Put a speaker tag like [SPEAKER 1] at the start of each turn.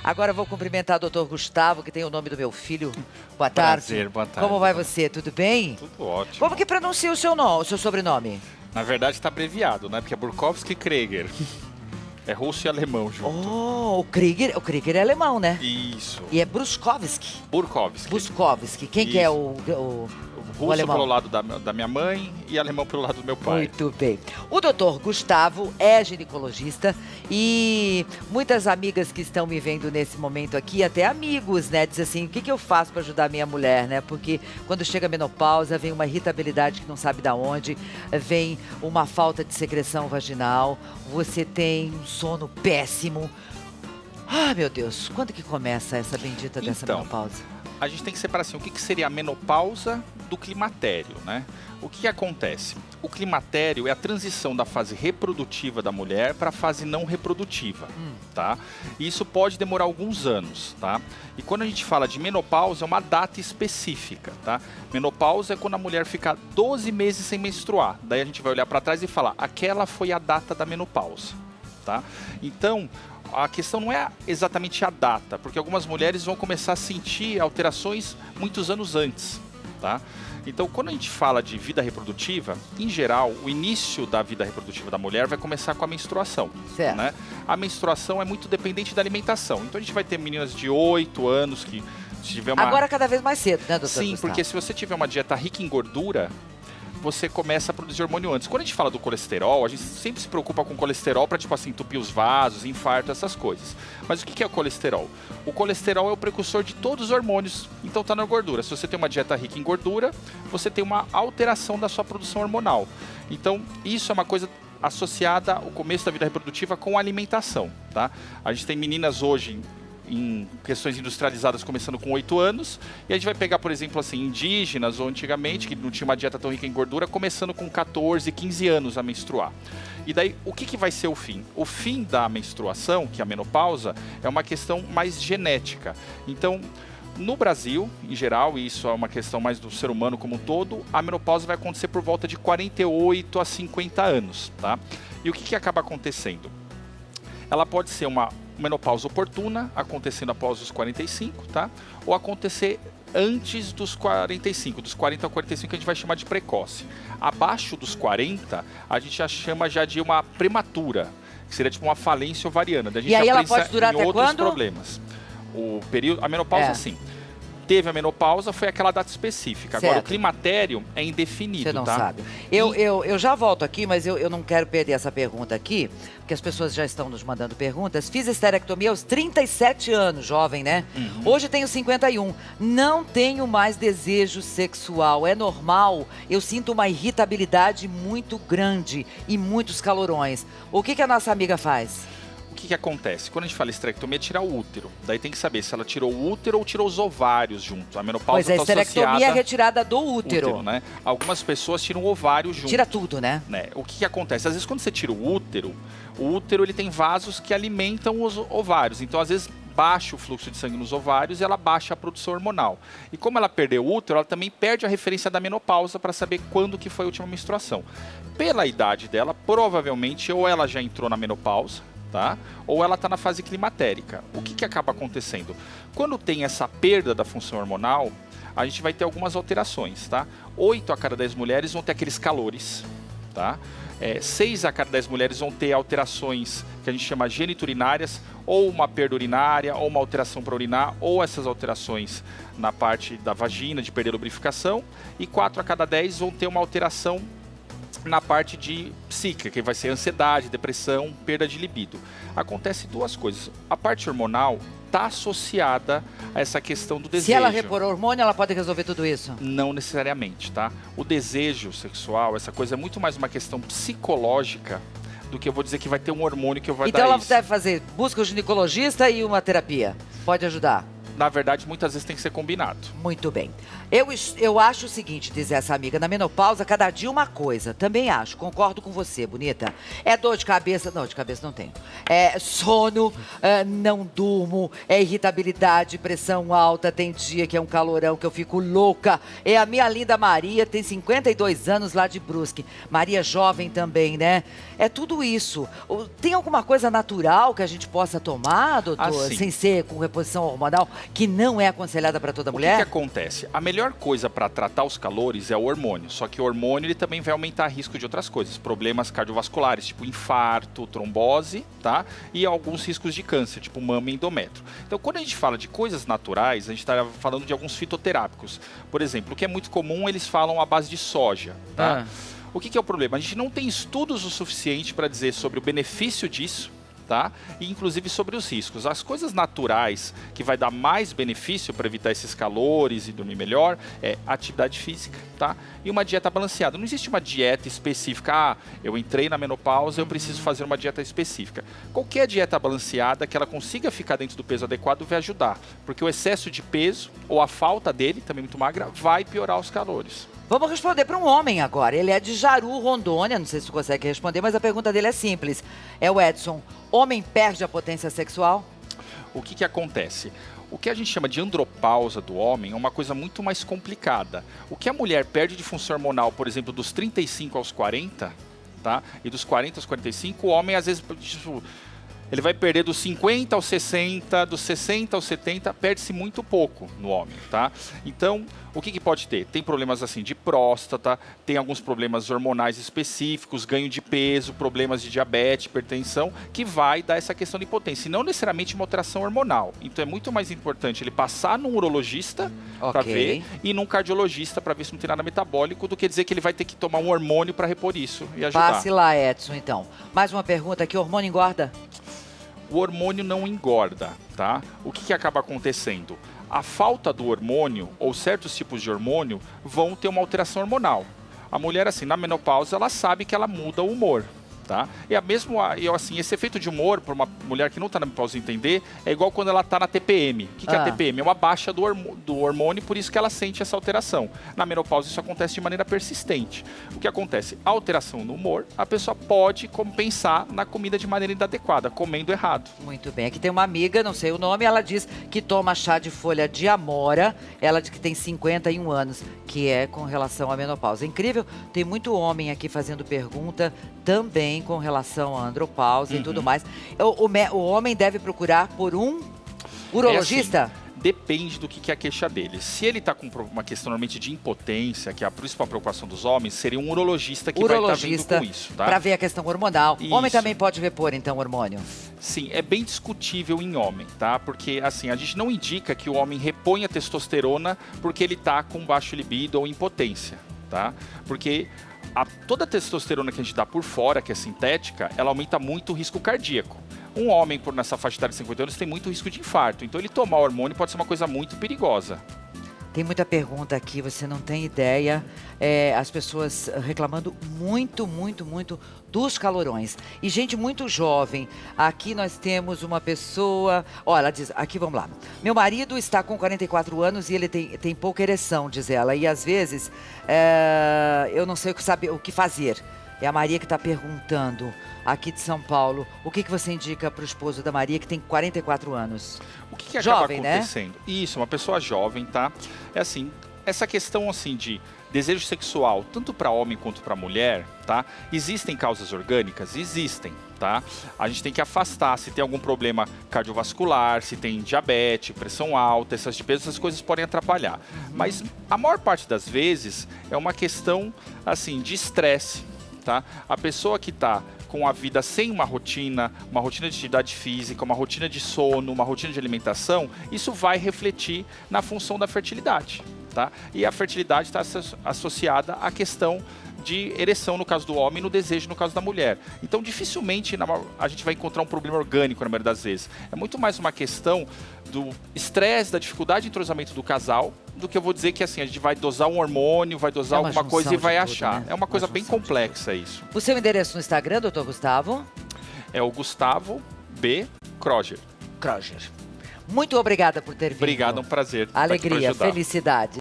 [SPEAKER 1] Agora eu vou cumprimentar o doutor Gustavo, que tem o nome do meu filho. Boa tarde.
[SPEAKER 2] Prazer, boa tarde.
[SPEAKER 1] Como vai você? Tudo bem?
[SPEAKER 2] Tudo ótimo.
[SPEAKER 1] Como que pronuncia o seu nome, o seu sobrenome?
[SPEAKER 2] Na verdade está abreviado, né? Porque é Burkowski Krieger. É russo e alemão junto.
[SPEAKER 1] Oh, o Krieger é alemão, né?
[SPEAKER 2] Isso.
[SPEAKER 1] E é Bruskowski.
[SPEAKER 2] Burkowski.
[SPEAKER 1] Buskowski. Quem que é o
[SPEAKER 2] Russo
[SPEAKER 1] alemão?
[SPEAKER 2] pelo lado da minha mãe e alemão pelo lado do meu pai.
[SPEAKER 1] Muito bem. O doutor Gustavo é ginecologista e muitas amigas que estão me vendo nesse momento aqui, até amigos, né? Dizem assim, o que eu faço para ajudar a minha mulher, né? Porque quando chega a menopausa, vem uma irritabilidade que não sabe de onde, vem uma falta de secreção vaginal, você tem um sono péssimo. Ah, meu Deus, quando que começa essa bendita dessa menopausa?
[SPEAKER 2] A gente tem que separar assim, o que seria a menopausa do climatério, né? O que acontece? O climatério é a transição da fase reprodutiva da mulher para a fase não reprodutiva, tá? E isso pode demorar alguns anos, tá? E quando a gente fala de menopausa, é uma data específica, tá? Menopausa é quando a mulher fica 12 meses sem menstruar. Daí a gente vai olhar para trás e falar, aquela foi a data da menopausa, tá? Então, a questão não é exatamente a data, porque algumas mulheres vão começar a sentir alterações muitos anos antes, tá? Então, quando a gente fala de vida reprodutiva, em geral, o início da vida reprodutiva da mulher vai começar com a menstruação,
[SPEAKER 1] certo,
[SPEAKER 2] né? A menstruação é muito dependente da alimentação. Então, a gente vai ter meninas de 8 anos que se tiver uma...
[SPEAKER 1] Agora cada vez mais cedo, né, doutor
[SPEAKER 2] Sim,
[SPEAKER 1] Gustavo?
[SPEAKER 2] porque se você tiver uma dieta rica em gordura, você começa a produzir hormônio antes. Quando a gente fala do colesterol, a gente sempre se preocupa com colesterol para, tipo assim, entupir os vasos, infarto, essas coisas. Mas o que é o colesterol? O colesterol é o precursor de todos os hormônios, então está na gordura. Se você tem uma dieta rica em gordura, você tem uma alteração da sua produção hormonal. Então, isso é uma coisa associada ao começo da vida reprodutiva com a alimentação, tá? A gente tem meninas hoje em questões industrializadas começando com 8 anos, e a gente vai pegar, por exemplo, assim, indígenas ou antigamente, que não tinha uma dieta tão rica em gordura, começando com 14, 15 anos a menstruar. E daí, o que vai ser o fim? O fim da menstruação, que é a menopausa, é uma questão mais genética. Então, no Brasil, em geral, e isso é uma questão mais do ser humano como um todo, a menopausa vai acontecer por volta de 48 a 50 anos, tá? E o que acaba acontecendo? Ela pode ser uma menopausa oportuna, acontecendo após os 45, tá? Ou acontecer antes dos 45, dos 40 a 45 a gente vai chamar de precoce. Abaixo dos 40, a gente já chama de uma prematura, que seria tipo uma falência ovariana. Da gente
[SPEAKER 1] E aí
[SPEAKER 2] já
[SPEAKER 1] ela
[SPEAKER 2] pensa
[SPEAKER 1] pode durar
[SPEAKER 2] em
[SPEAKER 1] até
[SPEAKER 2] outros
[SPEAKER 1] quando?
[SPEAKER 2] Problemas. O período, a menopausa, sim. Teve a menopausa, foi aquela data específica. Agora,
[SPEAKER 1] Certo.
[SPEAKER 2] o climatério é indefinido,
[SPEAKER 1] Você não
[SPEAKER 2] tá?
[SPEAKER 1] sabe. Eu já volto aqui, mas eu não quero perder essa pergunta aqui, porque as pessoas já estão nos mandando perguntas. Fiz esterectomia aos 37 anos, jovem, né? Hoje tenho 51. Não tenho mais desejo sexual. É normal. Eu sinto uma irritabilidade muito grande e muitos calorões. O que a nossa amiga faz?
[SPEAKER 2] O que acontece? Quando a gente fala esterectomia, é tirar o útero. Daí tem que saber se ela tirou o útero ou tirou os ovários junto. A menopausa
[SPEAKER 1] Pois a
[SPEAKER 2] está
[SPEAKER 1] esterectomia
[SPEAKER 2] associada
[SPEAKER 1] é retirada do útero.
[SPEAKER 2] né? Algumas pessoas tiram o ovário junto.
[SPEAKER 1] Tira tudo, né?
[SPEAKER 2] O que acontece? Às vezes quando você tira o útero ele tem vasos que alimentam os ovários. Então, às vezes, baixa o fluxo de sangue nos ovários e ela baixa a produção hormonal. E como ela perdeu o útero, ela também perde a referência da menopausa para saber quando que foi a última menstruação. Pela idade dela, provavelmente, ou ela já entrou na menopausa, tá? Ou ela está na fase climatérica. O que acaba acontecendo? Quando tem essa perda da função hormonal, a gente vai ter algumas alterações, tá? 8 a cada 10 mulheres vão ter aqueles calores, tá? 6 a cada 10 mulheres vão ter alterações que a gente chama geniturinárias, ou uma perda urinária, ou uma alteração para urinar, ou essas alterações na parte da vagina, de perder a lubrificação, e 4 a cada 10 vão ter uma alteração na parte de psíquica, que vai ser ansiedade, depressão, perda de libido. Acontece duas coisas. A parte hormonal está associada a essa questão do desejo.
[SPEAKER 1] Se ela repor hormônio, ela pode resolver tudo isso?
[SPEAKER 2] Não necessariamente, tá? O desejo sexual, essa coisa é muito mais uma questão psicológica do que eu vou dizer que vai ter um hormônio que vai
[SPEAKER 1] então
[SPEAKER 2] dar
[SPEAKER 1] ela
[SPEAKER 2] isso.
[SPEAKER 1] deve fazer, busca um ginecologista e uma terapia. Pode ajudar?
[SPEAKER 2] na verdade, muitas vezes tem que ser combinado.
[SPEAKER 1] Muito bem. Eu acho o seguinte, diz essa amiga, na menopausa, cada dia uma coisa. Também acho, concordo com você, bonita. É dor de cabeça, não, de cabeça não tenho. É sono, não durmo, é irritabilidade, pressão alta, tem dia que é um calorão que eu fico louca. É a minha linda Maria, tem 52 anos lá de Brusque. Maria jovem também, né? É tudo isso. Tem alguma coisa natural que a gente possa tomar, doutor? Sem ser com reposição hormonal, que não é aconselhada para toda mulher?
[SPEAKER 2] O que acontece? A melhor coisa para tratar os calores é o hormônio. Só que o hormônio ele também vai aumentar o risco de outras coisas. Problemas cardiovasculares, tipo infarto, trombose, tá? E alguns riscos de câncer, tipo mama e endométrio. Então, quando a gente fala de coisas naturais, a gente está falando de alguns fitoterápicos. Por exemplo, o que é muito comum, eles falam à base de soja, tá? O que é o problema? A gente não tem estudos o suficiente para dizer sobre o benefício disso, tá? E inclusive sobre os riscos. As coisas naturais que vai dar mais benefício para evitar esses calores e dormir melhor é atividade física, tá? E uma dieta balanceada. Não existe uma dieta específica. Eu entrei na menopausa, eu preciso fazer uma dieta específica. Qualquer dieta balanceada que ela consiga ficar dentro do peso adequado vai ajudar, porque o excesso de peso ou a falta dele, também muito magra, vai piorar os calores.
[SPEAKER 1] Vamos responder para um homem agora. Ele é de Jaru, Rondônia. Não sei se você consegue responder, mas a pergunta dele é simples. É o Edson. Homem perde a potência sexual?
[SPEAKER 2] O que acontece? O que a gente chama de andropausa do homem é uma coisa muito mais complicada. O que a mulher perde de função hormonal, por exemplo, dos 35 aos 40, tá? E dos 40 aos 45, o homem às vezes... ele vai perder dos 50 aos 60, dos 60 aos 70, perde-se muito pouco no homem, tá? Então, o que pode ter? Tem problemas assim de próstata, tem alguns problemas hormonais específicos, ganho de peso, problemas de diabetes, hipertensão, que vai dar essa questão de impotência, e não necessariamente uma alteração hormonal. Então, é muito mais importante ele passar num urologista para ver e num cardiologista para ver se não tem nada metabólico, do que dizer que ele vai ter que tomar um hormônio para repor isso e ajudar.
[SPEAKER 1] Passe lá, Edson, então. Mais uma pergunta aqui, hormônio engorda?
[SPEAKER 2] O hormônio não engorda, tá? O que acaba acontecendo? A falta do hormônio, ou certos tipos de hormônio, vão ter uma alteração hormonal. A mulher, assim, na menopausa, ela sabe que ela muda o humor, tá? E assim, esse efeito de humor, para uma mulher que não está na menopausa entender, é igual quando ela está na TPM. O que é a TPM? É uma baixa do hormônio, por isso que ela sente essa alteração. Na menopausa isso acontece de maneira persistente. O que acontece? A alteração no humor, a pessoa pode compensar na comida de maneira inadequada, comendo errado.
[SPEAKER 1] Muito bem. Aqui tem uma amiga, não sei o nome, ela diz que toma chá de folha de amora, ela diz que tem 51 anos, que é com relação à menopausa. Incrível, tem muito homem aqui fazendo pergunta também com relação à andropausa e tudo mais. O homem deve procurar por um urologista?
[SPEAKER 2] É assim, depende do que é a queixa dele. Se ele está com uma questão normalmente de impotência, que é a principal preocupação dos homens, seria um urologista que vai estar vendo com isso, tá?
[SPEAKER 1] Para ver a questão hormonal.
[SPEAKER 2] Isso.
[SPEAKER 1] Homem também pode repor, então, hormônio?
[SPEAKER 2] Sim, é bem discutível em homem, tá? Porque, assim, a gente não indica que o homem reponha testosterona porque ele está com baixo libido ou impotência, tá? Porque toda a testosterona que a gente dá por fora, que é sintética, ela aumenta muito o risco cardíaco. Um homem, por nessa faixa etária de 50 anos, tem muito risco de infarto. Então, ele tomar hormônio pode ser uma coisa muito perigosa.
[SPEAKER 1] Tem muita pergunta aqui, você não tem ideia. As pessoas reclamando muito dos calorões. E gente muito jovem. Aqui nós temos uma pessoa... Olha, ela diz, aqui vamos lá. Meu marido está com 44 anos e ele tem pouca ereção, diz ela. E às vezes eu não sei o que fazer. É a Maria que está perguntando, aqui de São Paulo, o que você indica para o esposo da Maria, que tem 44 anos?
[SPEAKER 2] O que
[SPEAKER 1] jovem,
[SPEAKER 2] acaba acontecendo? Né? Isso, uma pessoa jovem, tá? É assim, essa questão assim de desejo sexual, tanto para homem quanto para mulher, tá? Existem causas orgânicas? Existem, tá? A gente tem que afastar se tem algum problema cardiovascular, se tem diabetes, pressão alta, excesso de peso, essas coisas podem atrapalhar. Mas a maior parte das vezes é uma questão, assim, de estresse. Tá? A pessoa que está com a vida sem uma rotina de atividade física, uma rotina de sono, uma rotina de alimentação, isso vai refletir na função da fertilidade. Tá? E a fertilidade está associada à questão de ereção no caso do homem e no desejo no caso da mulher. Então, dificilmente a gente vai encontrar um problema orgânico na maioria das vezes. É muito mais uma questão do estresse, da dificuldade de entrosamento do casal, do que eu vou dizer que assim, a gente vai dosar um hormônio, vai dosar alguma coisa e vai achar. Né? É uma coisa bem complexa isso.
[SPEAKER 1] O seu endereço no Instagram, doutor Gustavo?
[SPEAKER 2] É o Gustavo B. Kroger.
[SPEAKER 1] Kroger. Muito obrigada por ter vindo.
[SPEAKER 2] Obrigado, um prazer. Tá aqui pra
[SPEAKER 1] Alegria,
[SPEAKER 2] ajudar.
[SPEAKER 1] felicidade.